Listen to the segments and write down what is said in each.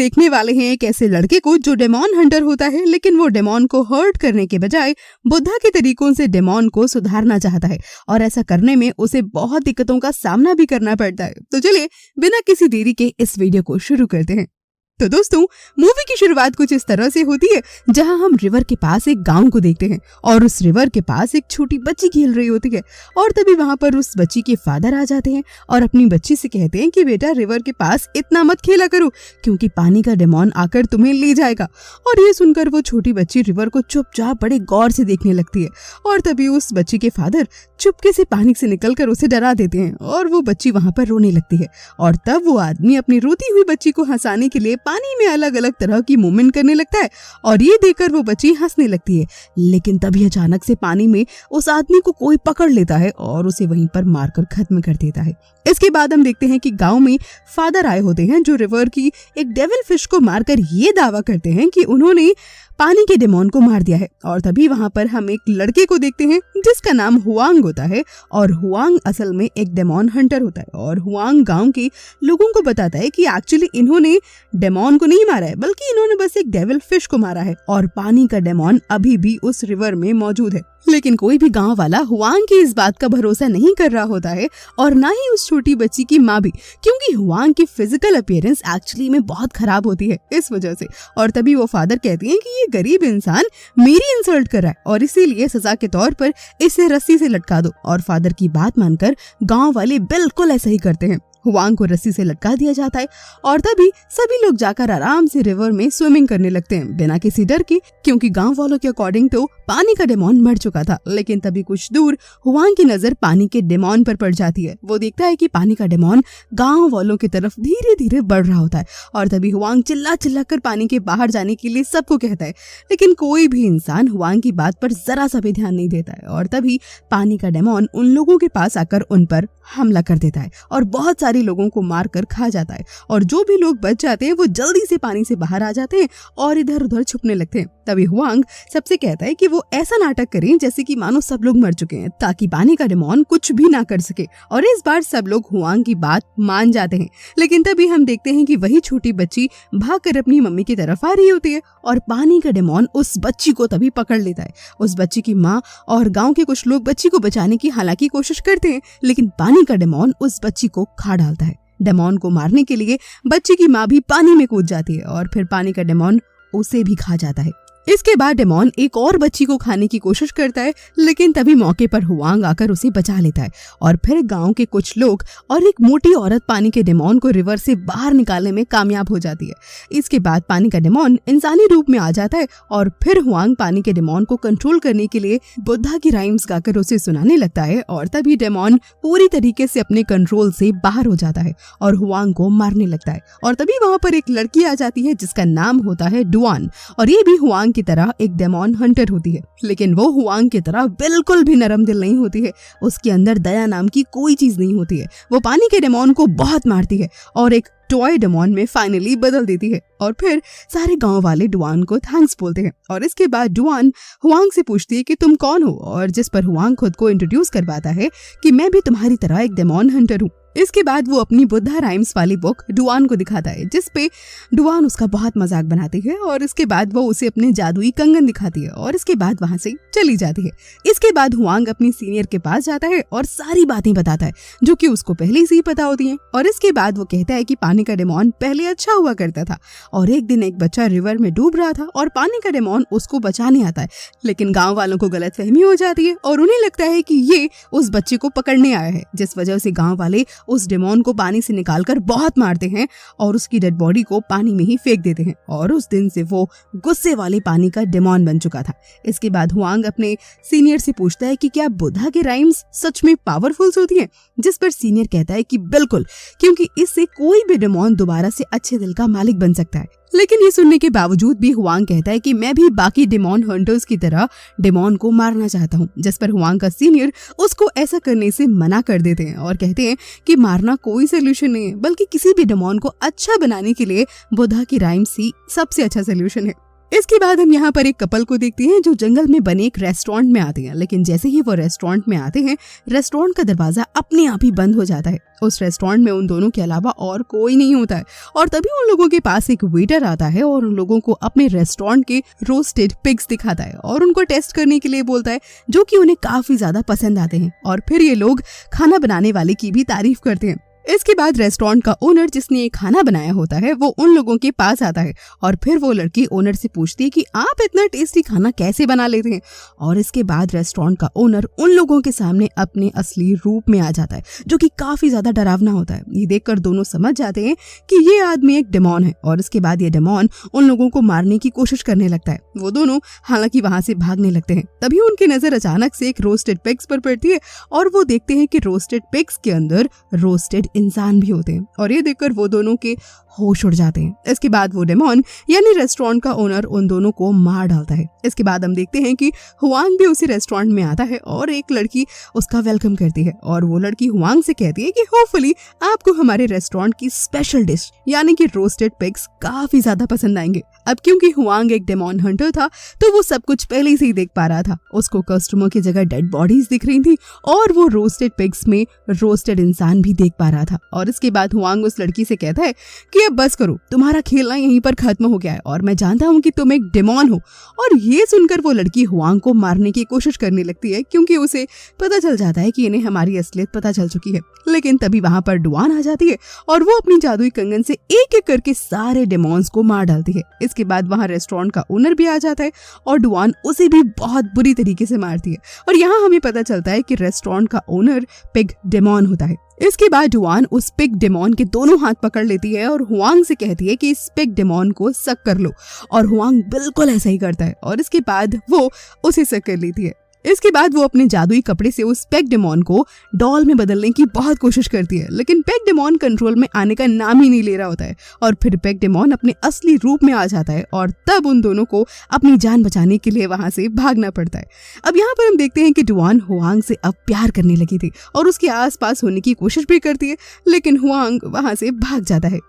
देखने वाले हैं एक ऐसे लड़के को जो डेमन हंटर होता है, लेकिन वो डेमन को हर्ट करने के बजाय बुद्धा के तरीकों से डेमन को सुधारना चाहता है और ऐसा करने में उसे बहुत दिक्कतों का सामना भी करना पड़ता है। तो चलिए बिना किसी देरी के इस वीडियो को शुरू करते हैं। तो दोस्तों, मूवी की शुरुआत कुछ इस तरह से होती है जहां हम रिवर के पास एक गांव को देखते हैं और उस रिवर के पास एक छोटी बच्ची खेल रही होती है और तभी वहां पर उस बच्ची के फादर आ जाते हैं और अपनी बच्ची से कहते हैं कि बेटा रिवर के पास इतना मत खेला करो क्योंकि पानी का डेमन आकर तुम्हें ले जाएगा। और ये सुनकर वो छोटी बच्ची रिवर को चुपचाप बड़े गौर से देखने लगती है और तभी उस बच्ची के फादर चुपके से पानी से निकलकर उसे डरा देते हैं और वो बच्ची वहां पर रोने लगती है। और तब वो आदमी अपनी रोती हुई बच्ची को हंसाने के लिए पानी में अलग अलग तरह की मूवमेंट करने लगता है और ये देखकर वो बच्ची हंसने लगती है। लेकिन तभी अचानक से पानी में उस आदमी को कोई पकड़ लेता है और उसे वहीं पर मारकर खत्म कर देता है। इसके बाद हम देखते हैं कि गांव में फादर आए होते हैं जो रिवर की एक डेविल फिश को मारकर ये दावा करते हैं कि उन्होंने पानी के डेमन को मार दिया है। और तभी वहां पर हम एक लड़के को देखते हैं जिसका नाम हुआंग होता है और हुआंग असल में एक डेमन हंटर होता है और हुआंग गांव के लोगों को बताता है कि एक्चुअली इन्होंने डेमन को नहीं मारा है बल्कि इन्होंने बस एक डेविल फिश को मारा है और पानी का डेमन अभी भी उस रिवर में मौजूद है। लेकिन कोई भी गांव वाला हुआंग की इस बात का भरोसा नहीं कर रहा होता है और ना ही उस छोटी बच्ची की माँ भी, क्योंकि हुआंग की फिजिकल अपीयरेंस एक्चुअली में बहुत खराब होती है इस वजह से। और तभी वो फादर कहते हैं कि ये गरीब इंसान मेरी इंसल्ट कर रहा है और इसीलिए सजा के तौर पर इसे रस्सी से लटका दो। और फादर की बात मानकर गाँव वाले बिल्कुल ऐसा ही करते हैं। हुआंग को रस्सी से लटका दिया जाता है और तभी सभी लोग जाकर आराम से रिवर में स्विमिंग करने लगते हैं बिना किसी डर के, क्योंकि गांव वालों के अकॉर्डिंग तो पानी का डेमन मर चुका था। लेकिन तभी कुछ दूर हुआंग की नजर पानी के डेमन पर पड़ जाती है। वो देखता है कि पानी का डेमन गांव वालों की तरफ धीरे धीरे बढ़ रहा होता है और तभी हुआंग चिल्ला चिल्ला कर पानी के बाहर जाने के लिए सबको कहता है, लेकिन कोई भी इंसान हुआंग की बात पर जरा सा भी ध्यान नहीं देता है। और तभी पानी का डेमन उन लोगों के पास आकर उन पर हमला कर देता है और बहुत सारे लोगों को मारकर खा जाता है और जो भी लोग बच जाते हैं वो जल्दी से पानी से बाहर आ जाते हैं और इधर उधर छुपने लगते हैं। तभी हुआंग सबसे कहता है कि वो ऐसा नाटक करें जैसे कि मानो सब लोग मर चुके हैं ताकि पानी का डेमन कुछ भी ना कर सके। और इस बार सब लोग हुआंग की बात मान जाते हैं। लेकिन तभी हम देखते हैं कि वही छोटी बच्ची भागकर अपनी मम्मी की तरफ आ रही होती है और पानी का डेमन उस बच्ची को तभी पकड़ लेता है। उस बच्ची की माँ और गाँव के कुछ लोग बच्ची को बचाने की हालांकि कोशिश करते हैं, लेकिन पानी का डेमन उस बच्ची को खा डालता है। डेमन को मारने के लिए बच्ची की माँ भी पानी में कूद जाती है और फिर पानी का डेमन उसे भी खा जाता है। इसके बाद डेमन एक और बच्ची को खाने की कोशिश करता है, लेकिन तभी मौके पर हुआंग आकर उसे बचा लेता है और फिर गांव के कुछ लोग और एक मोटी औरत पानी के डेमन को रिवर से बाहर निकालने में कामयाब हो जाती है। इसके बाद पानी का डेमन इंसानी रूप में आ जाता है और फिर हुआंग पानी के डेमन को कंट्रोल करने के लिए बुद्धा की राइम्स गाकर उसे सुनाने लगता है और तभी डेमन पूरी तरीके से अपने कंट्रोल से बाहर हो जाता है और हुआंग को मारने लगता है। और तभी वहाँ पर एक लड़की आ जाती है जिसका नाम होता है डुआन और ये भी हुआंग की तरह एक डेमन हंटर होती है, लेकिन वो हुआंग की तरह बिल्कुल भी नरम दिल नहीं होती है। उसके अंदर दया नाम की कोई चीज नहीं होती है। वो पानी के डेमन को बहुत मारती है और एक टॉय डेमन में फाइनली बदल देती है और फिर सारे गांव वाले डुआन को थैंक्स बोलते हैं। और इसके बाद डुआन हुआंग से पूछती है कि तुम कौन हो, और जिस पर हुआंग खुद को इंट्रोड्यूस करवाता है कि मैं भी तुम्हारी तरह एक डेमन हंटर हूँ। इसके बाद वो अपनी बुद्धा राइम्स वाली बुक डुआन को दिखाता है जिस पे डुआन उसका बहुत मजाक बनाती है और इसके बाद वो उसे अपने जादुई कंगन दिखाती है और इसके बाद वहाँ से चली जाती है। इसके बाद हुआंग अपनी सीनियर के पास जाता है और सारी बातें बताता है जो कि उसको पहले से ही पता होती हैं। और इसके बाद वो कहता है कि पानी का डेमन पहले अच्छा हुआ करता था और एक दिन एक बच्चा रिवर में डूब रहा था और पानी का डेमन उसको बचाने आता है, लेकिन गाँव वालों को गलतफहमी हो जाती है और उन्हें लगता है कि ये उस बच्चे को पकड़ने आया है, जिस वजह से गाँव वाले उस डेमन को पानी से निकालकर बहुत मारते हैं और उसकी डेड बॉडी को पानी में ही फेंक देते हैं और उस दिन से वो गुस्से वाले पानी का डेमन बन चुका था। इसके बाद हुआंग अपने सीनियर से पूछता है कि क्या बुद्धा के राइम्स सच में पावरफुल होती हैं, जिस पर सीनियर कहता है कि बिल्कुल, क्योंकि इससे कोई भी डेमन दोबारा से अच्छे दिल का मालिक बन सकता है। लेकिन ये सुनने के बावजूद भी हुआंग कहता है कि मैं भी बाकी डेमन हंटर्स की तरह डेमन को मारना चाहता हूँ, जिस पर हुआंग का सीनियर उसको ऐसा करने से मना कर देते हैं और कहते हैं कि मारना कोई सोल्यूशन नहीं है, बल्कि किसी भी डेमन को अच्छा बनाने के लिए बुद्धा की राइम्स ही सबसे अच्छा सोल्यूशन है। इसके बाद हम यहाँ पर एक कपल को देखते हैं जो जंगल में बने एक रेस्टोरेंट में आते हैं, लेकिन जैसे ही वो रेस्टोरेंट में आते हैं रेस्टोरेंट का दरवाजा अपने आप ही बंद हो जाता है। उस रेस्टोरेंट में उन दोनों के अलावा और कोई नहीं होता है और तभी उन लोगों के पास एक वेटर आता है और उन लोगों को अपने रेस्टोरेंट के रोस्टेड पिग्स दिखाता है और उनको टेस्ट करने के लिए बोलता है, जो कि उन्हें काफी ज्यादा पसंद आते हैं। और फिर ये लोग खाना बनाने वाले की भी तारीफ करते हैं। इसके बाद रेस्टोरेंट का ओनर जिसने ये खाना बनाया होता है वो उन लोगों के पास आता है और फिर वो लड़की ओनर से पूछती है कि आप इतना टेस्टी खाना कैसे बना लेते हैं। और इसके बाद रेस्टोरेंट का ओनर उन लोगों के सामने अपने असली रूप में आ जाता है, जो कि काफी ज्यादा डरावना होता है। ये देखकर दोनों समझ जाते हैं कि ये आदमी एक डेमोन है और इसके बाद ये डेमोन उन लोगों को मारने की कोशिश करने लगता है। वो दोनों हालांकि वहां से भागने लगते हैं। तभी उनकी नजर अचानक से एक रोस्टेड पिग्स पर पड़ती है और वो देखते हैं कि रोस्टेड पिग्स के अंदर रोस्टेड इंसान भी होते हैं और ये देखकर वो दोनों के होश उड़ जाते हैं। इसके बाद वो डेमोन यानी रेस्टोरेंट का ओनर उन दोनों को मार डालता है। इसके बाद हम देखते हैं कि हुआंग भी उसी रेस्टोरेंट में आता है और एक लड़की उसका वेलकम करती है और वो लड़की हुआंग से कहती है कि होपफुली आपको हमारे रेस्टोरेंट की स्पेशल डिश यानी कि रोस्टेड पिग्स काफी ज्यादा पसंद आएंगे। अब क्योंकि हुआंग एक डेमोन हंटर था तो वो सब कुछ पहले से ही देख पा रहा था। उसको कस्टमर की जगह डेड बॉडीज दिख रही थी और वो रोस्टेड पिग्स में रोस्टेड इंसान भी देख पा रहा था। और इसके बाद हुआंग उस लड़की से कहता है कि अब बस करो, तुम्हारा खेलना यहीं पर खत्म हो गया है और मैं जानता हूँ कि तुम एक डेमोन हो। और ये सुनकर वो लड़की हुआंग को मारने की कोशिश करने लगती है क्योंकि उसे पता चल जाता है कि इन्हें हमारी असलियत पता चल चुकी है। लेकिन तभी वहाँ पर डुआन आ जाती है और वो अपनी जादुई कंगन से एक एक करके सारे डेमोन्स को मार डालती है। इसके बाद वहाँ रेस्टोरेंट का ओनर भी आ जाता है और डुआन उसे भी बहुत बुरी तरीके से मारती है। और यहाँ हमें पता चलता है कि रेस्टोरेंट का ओनर पिग डेमोन होता है। इसके बाद डुआन उस पिग डेमोन के दोनों हाथ पकड़ लेती है और हुआंग से कहती है कि इस पिग डेमोन को सक कर लो और हुआंग बिल्कुल ऐसा ही करता है और इसके बाद वो उसे सक कर लेती है। इसके बाद वो अपने जादुई कपड़े से उस पेग डेमोन को डॉल में बदलने की बहुत कोशिश करती है, लेकिन पेग डेमोन कंट्रोल में आने का नाम ही नहीं ले रहा होता है और फिर पेग डेमोन अपने असली रूप में आ जाता है और तब उन दोनों को अपनी जान बचाने के लिए वहां से भागना पड़ता है। अब यहाँ पर हम देखते हैं कि डुआन हुआंग से अब प्यार करने लगी थी और उसके आसपास होने की कोशिश भी करती है, लेकिन हुआंग वहां से भाग जाता है।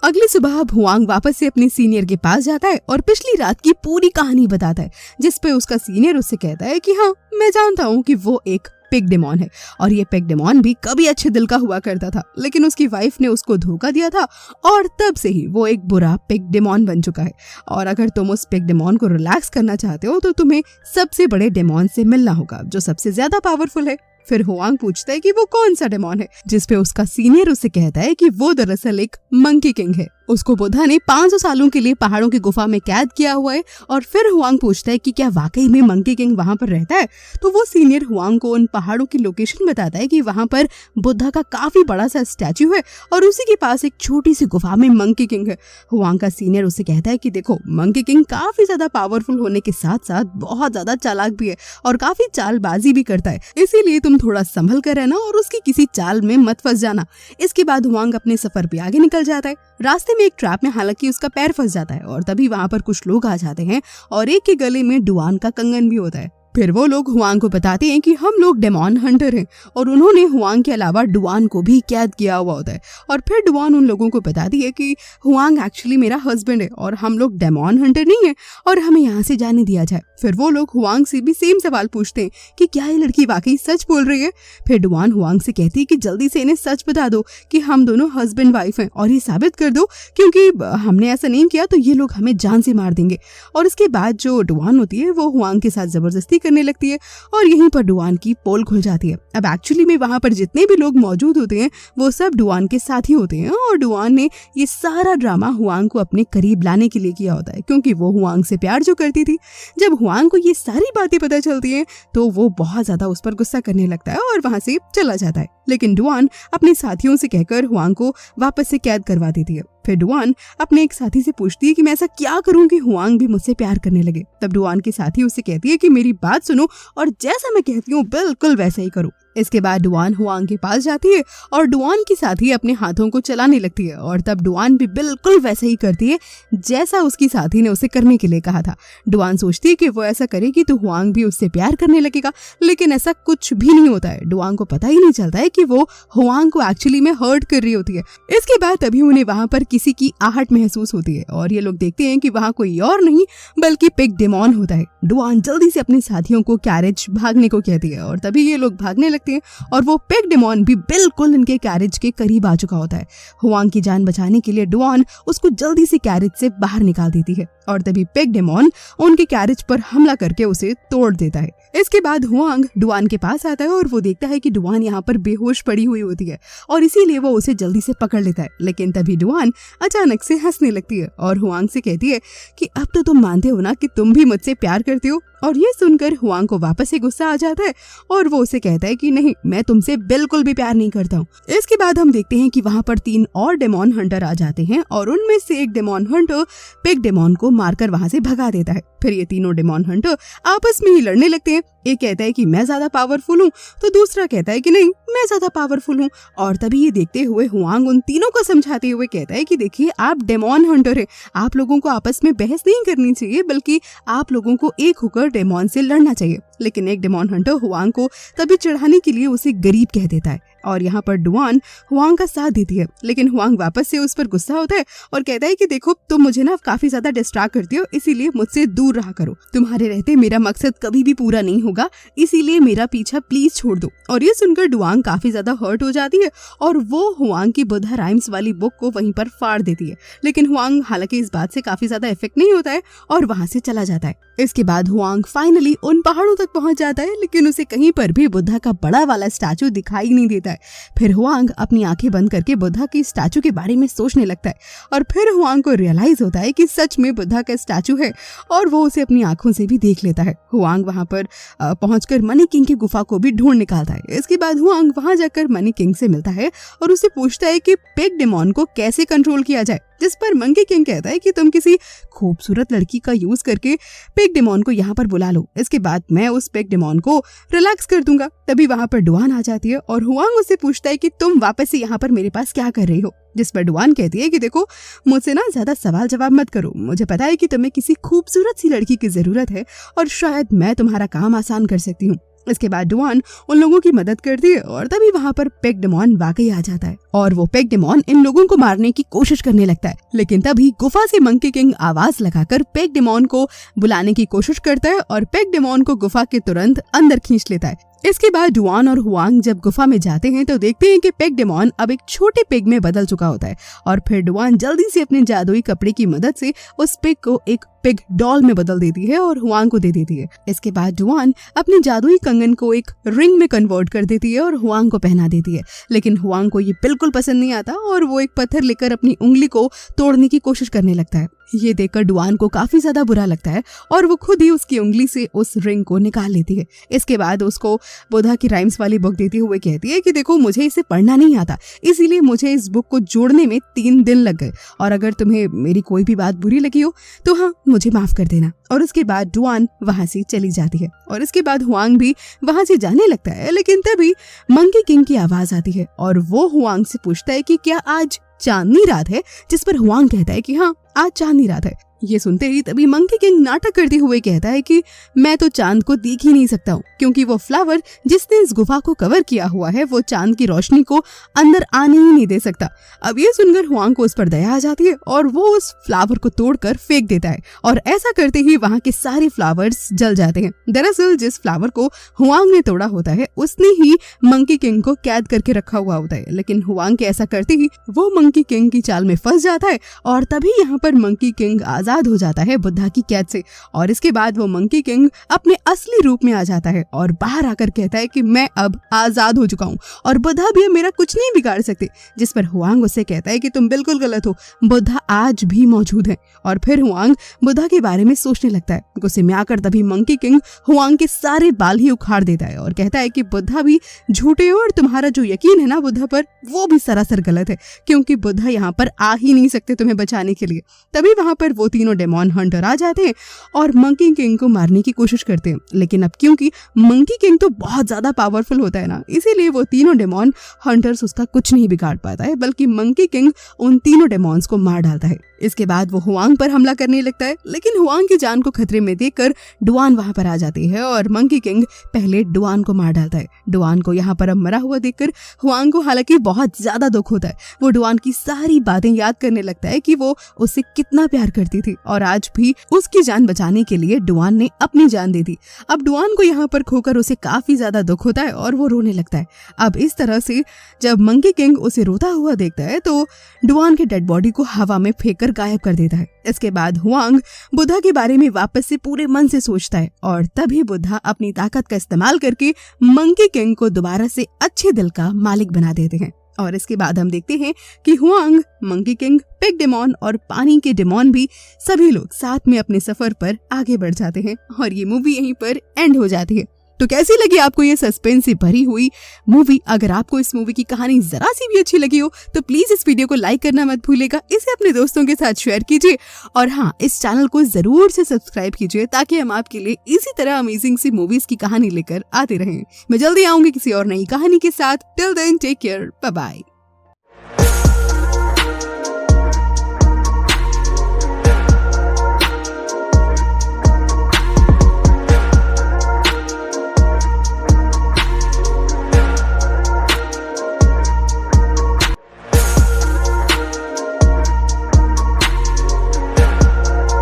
अगली सुबह अब हुआंग वापस से अपने सीनियर के पास जाता है और पिछली रात की पूरी कहानी बताता है, जिसपे उसका सीनियर उससे कहता है कि हाँ, मैं जानता हूँ कि वो एक पिग डेमोन है और ये पिग डेमोन भी कभी अच्छे दिल का हुआ करता था, लेकिन उसकी वाइफ ने उसको धोखा दिया था और तब से ही वो एक बुरा पिग डेमोन बन चुका है। और अगर तुम उस पिग डेमोन को रिलैक्स करना चाहते हो तो तुम्हें सबसे बड़े डेमोन से मिलना होगा जो सबसे ज्यादा पावरफुल है। फिर हुआंग पूछता है कि वो कौन सा डेमोन है, जिसपे उसका सीनियर उसे कहता है कि वो दरअसल एक मंकी किंग है। उसको बुद्धा ने 500 सालों के लिए पहाड़ों की गुफा में कैद किया हुआ है। और फिर हुआंग पूछता है कि क्या वाकई में मंकी किंग वहाँ पर रहता है, तो वो सीनियर हुआंग को उन पहाड़ों की लोकेशन बताता है कि वहाँ पर बुद्धा का काफी बड़ा सा स्टैचू है और उसी के पास एक छोटी सी गुफा में मंकी किंग है। हुआंग का सीनियर उसे कहता है कि देखो, मंकी किंग काफी ज्यादा पावरफुल होने के साथ साथ बहुत ज्यादा चालाक भी है और काफी चालबाजी भी करता है, इसीलिए तुम थोड़ा संभल कर रहना और उसकी किसी चाल में मत फंस जाना। इसके बाद हुआंग अपने सफर पे आगे निकल जाता है। रास्ते में एक ट्रैप में हालांकि उसका पैर फंस जाता है और तभी वहाँ पर कुछ लोग आ जाते हैं और एक के गले में डुआन का कंगन भी होता है। फिर वो लोग हुआंग को बताते हैं कि हम लोग डेमोन हंटर हैं और उन्होंने हुआंग के अलावा डुआन को भी कैद किया हुआ होता है। और फिर डुआन उन लोगों को बताती है कि हुआंग एक्चुअली मेरा हस्बैंड है और हम लोग डेमोन हंटर नहीं है और हमें यहाँ से जाने दिया जाए। फिर वो लोग हुआंग से भी सेम सवाल पूछते हैं कि क्या ये लड़की वाकई सच बोल रही है। फिर डुआन हुआंग से कहती है कि जल्दी से इन्हें सच बता दो कि हम दोनों हस्बैंड वाइफ हैं और ये साबित कर दो, क्योंकि हमने ऐसा नहीं किया तो ये लोग हमें जान से मार देंगे। और इसके बाद जो डुआन होती है वो हुआंग के साथ जबरदस्ती करने लगती है और यहीं पर डुआन की पोल खुल जाती है। अब एक्चुअली में वहां पर जितने भी लोग मौजूद होते हैं वो सब डुआन के साथ ही होते हैं और डुआन ने ये सारा ड्रामा हुआंग को अपने करीब लाने के लिए किया होता है, क्योंकि वो हुआंग से प्यार जो करती थी। जब हुआंग को ये सारी बातें पता चलती हैं तो वो बहुत ज्यादा उस पर गुस्सा करने लगता है और वहां से चला जाता है। लेकिन डुआन अपने साथियों से कहकर हुआंग को वापस से कैद करवा देती है। फिर डुआन अपने एक साथी से पूछती है कि मैं ऐसा क्या करूं कि हुआंग भी मुझसे प्यार करने लगे। तब डुआन की साथी उससे कहती है कि मेरी बात सुनो और जैसा मैं कहती हूँ बिल्कुल वैसा ही करो। इसके बाद डुआन हुआंग के पास जाती है और डुआन के साथ ही अपने हाथों को चलाने लगती है और तब डुआन भी बिल्कुल वैसे ही करती है जैसा उसकी साथी ने उसे करने के लिए कहा था। डुआन सोचती है कि वो ऐसा करेगी तो हुआंग भी उससे प्यार करने लगेगा, लेकिन ऐसा कुछ भी नहीं होता है। डुआन को पता ही नहीं चलता है कि वो हुआंग को एक्चुअली में हर्ट कर रही होती है। इसके बाद तभी उन्हें वहां पर किसी की आहट महसूस होती है और ये लोग देखते हैं कि वहां कोई और नहीं बल्कि पिग डेमॉन होता है। डुआन जल्दी से अपने साथियों को कैरेज भागने को कहती है और तभी ये लोग भागने लगते हैं और वो पिग डेमॉन भी बिल्कुल इनके कैरेज के करीब आ चुका होता है। हुआंग की जान बचाने के लिए डुआन उसको जल्दी से कैरेज से बाहर निकाल देती है और तभी पिग डेमॉन उनके कैरेज पर हमला करके उसे तोड़ देता है। इसके बाद हुआंग डुआन के पास आता है और वो देखता है कि डुआन यहाँ पर बेहोश पड़ी हुई होती है और इसीलिए वो उसे जल्दी से पकड़ लेता है। लेकिन तभी डुआन अचानक से हंसने लगती है और हुआंग से कहती है कि अब तो तुम मानते हो ना कि तुम भी मुझसे प्यार करते हो। और ये सुनकर हुआंग को वापस से गुस्सा आ जाता है और वो उसे कहता है कि नहीं, मैं तुमसे बिल्कुल भी प्यार नहीं करता हूँ। इसके बाद हम देखते हैं कि वहाँ पर 3 और डेमॉन हंटर आ जाते हैं और उनमें से एक डेमॉन हंटर पिग डेमॉन को मारकर वहाँ से भगा देता है। फिर ये तीनों डेमॉन हंटर आपस में ही लड़ने लगते हैं। एक कहता है कि मैं ज्यादा पावरफुल हूँ तो दूसरा कहता है कि नहीं, मैं ज्यादा पावरफुल हूँ। और तभी ये देखते हुए हुआंग उन तीनों को समझाते हुए कहता है कि देखिए, आप डेमॉन हंटर है, आप लोगों को आपस में बहस नहीं करनी चाहिए बल्कि आप लोगों को एक होकर डेमॉन से लड़ना चाहिए। लेकिन एक डेमॉन हंटर हुआंग को तभी चढ़ाने के लिए उसे गरीब कह देता है और यहाँ पर डुआन हुआंग का साथ देती है। लेकिन हुआंग वापस से उस पर गुस्सा होता है और कहता है कि देखो, तुम मुझे ना काफी ज्यादा डिस्ट्रैक्ट करती हो, इसीलिए मुझसे दूर रहा करो। तुम्हारे रहते मेरा मकसद कभी भी पूरा नहीं होगा, इसीलिए मेरा पीछा प्लीज छोड़ दो। और ये सुनकर डुआंग काफी ज्यादा हर्ट हो जाती है और वो हुआंग की बुद्धा राइम्स वाली बुक को वहीं पर फाड़ देती है। लेकिन हुआंग हालांकि इस बात से काफी ज्यादा इफेक्ट नहीं होता है और वहां से चला जाता है। इसके बाद हुआंग फाइनली उन पहाड़ों तक पहुंच जाता है, लेकिन उसे कहीं पर भी बुद्धा का बड़ा वाला स्टैचू दिखाई नहीं देता है। फिर हुआंग अपनी आंखें बंद करके बुद्धा की स्टैचू के बारे में सोचने लगता है और फिर हुआंग को रियलाइज होता है कि सच में बुद्धा का स्टैचू है और वो उसे अपनी आंखों से भी देख लेता है। हुआंग वहां पर पहुंचकर मनी किंग की गुफा को भी ढूंढ निकालता है। इसके बाद हुआंग वहां जाकर मनी किंग से मिलता है और उसे पूछता है कि पिग डेमॉन को कैसे कंट्रोल किया जाए, जिस पर मंकी किंग कहता है कि तुम किसी खूबसूरत लड़की का यूज करके पिग डेमॉन को यहाँ पर बुला लो, इसके बाद मैं उस पिग डेमॉन को रिलैक्स कर दूंगा। तभी वहाँ पर डुआन आ जाती है और हुआंग उससे पूछता है कि तुम वापस से यहाँ पर मेरे पास क्या कर रही हो, जिस पर डुआन कहती है कि देखो, मुझसे ना ज्यादा सवाल जवाब मत करो, मुझे पता है कि तुम्हें किसी खूबसूरत सी लड़की की जरूरत है और शायद मैं तुम्हारा काम आसान कर सकती हूँ। इसके बाद डुआन उन लोगों की मदद करती है और तभी वहाँ पर पिग डेमॉन वाकई आ जाता है और वो पिग डेमॉन इन लोगों को मारने की कोशिश करने लगता है। लेकिन तभी गुफा से मंकी किंग आवाज लगाकर पिग डेमॉन को बुलाने की कोशिश करता है और पिग डेमॉन को गुफा के तुरंत अंदर खींच लेता है। इसके बाद डुआन और हुआंग जब गुफा में जाते हैं तो देखते हैं कि पिग डेमॉन अब एक छोटे पिग में बदल चुका होता है और फिर डुआन जल्दी से अपने जादुई कपड़े की मदद से उस पिग को एक पिग डॉल में बदल देती है और हुआंग को दे देती है। इसके बाद डुआन अपने जादुई कंगन को एक रिंग में कन्वर्ट कर देती है और हुआंग को पहना देती है। लेकिन हुआंग को ये बिल्कुल पसंद नहीं आता और वो एक पत्थर लेकर अपनी उंगली को तोड़ने की कोशिश करने लगता है। ये देखकर डुआन को काफी ज्यादा बुरा लगता है और वो खुद ही उसकी उंगली से उस रिंग को निकाल लेती है। इसके बाद उसको बुद्धा की राइम्स वाली बुक देते हुए कहती है कि देखो, मुझे इसे पढ़ना नहीं आता, इसीलिए मुझे इस बुक को जोड़ने में 3 दिन लग गए और अगर तुम्हें मेरी कोई भी बात बुरी लगी हो तो हाँ, मुझे माफ कर देना। और उसके बाद डुआन वहां से चली जाती है और इसके बाद हुआंग भी वहां से जाने लगता है। लेकिन तभी मंकी किंग की आवाज आती है और वो हुआंग से पूछता है कि क्या आज चांदनी रात है, जिस पर हुआंग कहता है कि हाँ, आज चांदनी रात है। ये सुनते ही तभी मंकी किंग नाटक करते हुए कहता है कि मैं तो चांद को देख ही नहीं सकता हूँ, क्योंकि वो फ्लावर जिसने इस गुफा को कवर किया हुआ है वो चांद की रोशनी को अंदर आने ही नहीं दे सकता। अब ये सुनकर हुआंग को उस पर दया आ जाती है और वो उस फ्लावर को तोड़कर फेंक देता है और ऐसा करते ही वहाँ के सारे फ्लावर्स जल जाते हैं। दरअसल जिस फ्लावर को हुआंग ने तोड़ा होता है उसने ही मंकी किंग को कैद करके रखा हुआ होता है। लेकिन हुआंग के ऐसा करते ही वो मंकी किंग की चाल में फंस जाता है और तभी यहाँ पर मंकी किंग आजाद हो जाता है बुद्धा की कैद से। और इसके बाद वो मंकी किंग अपने असली रूप में आ जाता है और बाहर आकर कहता है कि मैं अब आजाद हो चुका हूँ और बुद्धा भी मेरा कुछ नहीं बिगाड़ सकते। जिस पर हुआंग उससे कहता है कि तुम बिल्कुल गलत हो, बुद्धा आज भी मौजूद है। और फिर हुआंग बुद्धा के बारे में सोचने लगता है। गुस्से में आकर तभी मंकी किंग हुआंग के सारे बाल ही उखाड़ देता है और कहता है कि बुद्धा भी झूठे हो और तुम्हारा जो यकीन है ना बुद्धा पर, वो भी सरासर गलत है, क्योंकि बुद्धा यहाँ पर आ ही नहीं सकते तुम्हें बचाने के लिए। तभी वहां पर वो तीनों डेमोन हंटर आ जाते हैं और मंकी किंग को मारने की कोशिश करते हैं। लेकिन अब क्योंकि मंकी किंग तो बहुत ज्यादा पावरफुल होता है ना, इसीलिए वो तीनों डेमोन हंटर्स उसका कुछ नहीं बिगाड़ पाता है, बल्कि मंकी किंग उन तीनों डेमोन्स को मार डालता है। इसके बाद वो हुआंग पर हमला करने लगता है, लेकिन हुआंग की जान को खतरे में देखकर डुआन वहां पर आ जाती है और मंकी किंग पहले डुआन को मार डालता है। डुआन को यहाँ पर अब मरा हुआ देखकर हुआंग को हालांकि बहुत ज्यादा दुख होता है। वो डुआन की सारी बातें याद करने लगता है कि वो उससे कितना प्यार करती थी और आज भी उसकी जान बचाने के लिए डुआन ने अपनी जान दे दी। अब डुआन को यहाँ पर खोकर उसे काफी ज्यादा दुख होता है और वो रोने लगता है। अब इस तरह से जब मंकी किंग उसे रोता हुआ देखता है तो डुआन के डेड बॉडी को हवा में फेंककर गायब कर देता है। इसके बाद हुआंग बुद्धा के बारे में वापस से पूरे मन से सोचता है और तभी बुद्धा अपनी ताकत का इस्तेमाल करके मंकी किंग को दोबारा से अच्छे दिल का मालिक बना देते हैं। और इसके बाद हम देखते हैं कि Huang, monkey king, pig demon और पानी के डेमोन भी सभी लोग साथ में अपने सफर पर आगे बढ़ जाते हैं और ये मूवी यहीं पर एंड हो जाती है। तो कैसी लगी आपको ये सस्पेंस से भरी हुई मूवी? अगर आपको इस मूवी की कहानी जरा सी भी अच्छी लगी हो तो प्लीज इस वीडियो को लाइक करना मत भूलिएगा, इसे अपने दोस्तों के साथ शेयर कीजिए और हाँ, इस चैनल को जरूर से सब्सक्राइब कीजिए ताकि हम आपके लिए इसी तरह अमेजिंग सी मूवीज की कहानी लेकर आते रहें। मैं जल्दी आऊंगी किसी और नई कहानी के साथ। Till then take care, bye bye.